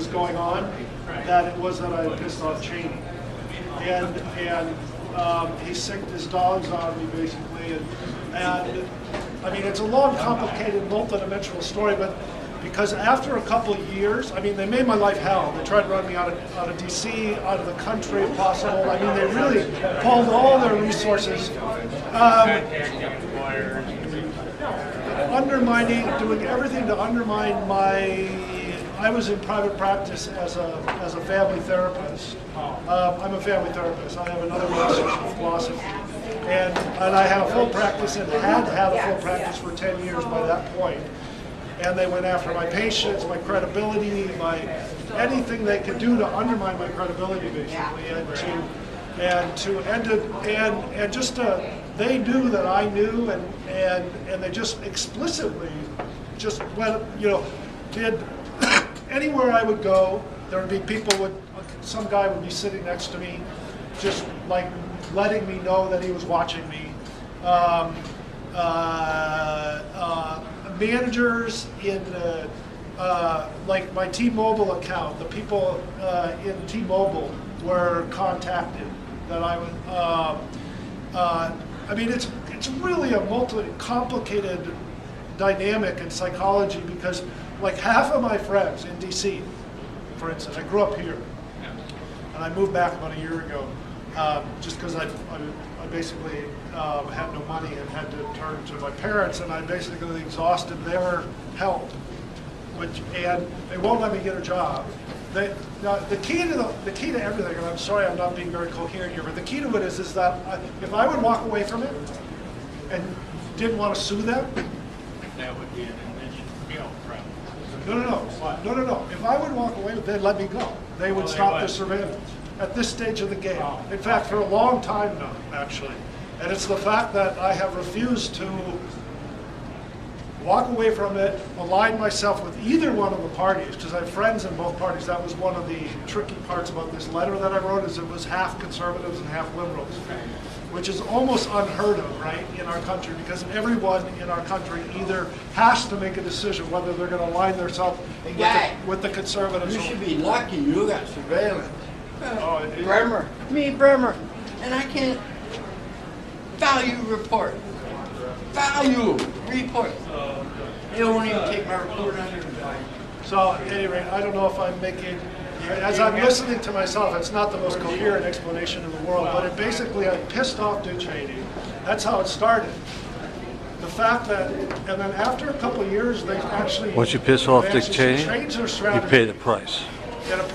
going on, that it was that I pissed off Cheney. And he sicked his dogs on me, basically. And I mean, it's a long, complicated, multidimensional story, but because after a couple of years, I mean, they made my life hell. They tried to run me out of DC, out of the country if possible. I mean, they really pulled all their resources, undermining, doing everything to undermine I was in private practice as a family therapist. I'm a family therapist. I have another master's in philosophy. And I have a full practice and had a full practice for 10 years by that point. And they went after my patients, my credibility, anything they could do to undermine my credibility, basically, and just they knew that I knew, and they just explicitly just went, did anywhere I would go, there would be people some guy would be sitting next to me, just like letting me know that he was watching me. Managers in like my T-Mobile account, the people in T-Mobile were contacted that I would. I mean, it's really a complicated dynamic in psychology, because like half of my friends in DC, for instance, I grew up here, and I moved back about a year ago, just because I basically had no money and had to turn to my parents, and I basically exhausted their help, and they won't let me get a job. The key to everything, and I'm sorry I'm not being very coherent here, but the key to it is that if I would walk away from it and didn't want to sue them, that would be an admission problem. No. If I would walk away, they'd let me go. They would stop the surveillance at this stage of the game. In fact, for a long time now, actually. And it's the fact that I have refused to walk away from it, align myself with either one of the parties, because I have friends in both parties. That was one of the tricky parts about this letter that I wrote, is it was half conservatives and half liberals, which is almost unheard of, right, in our country, because everyone in our country either has to make a decision whether they're going to align themselves with the conservatives. You should be lucky you got surveillance. Bremer. Bremer. And I can't value report. Value report. They won't even take my report under value. So at any rate, I don't know if I'm making, as I'm listening to myself, it's not the most coherent explanation in the world, but it basically, I pissed off Dick Cheney. That's how it started. The fact that, and then after a couple of years, they actually... Once you piss off Dick Cheney, changed their you strategy. pay the price.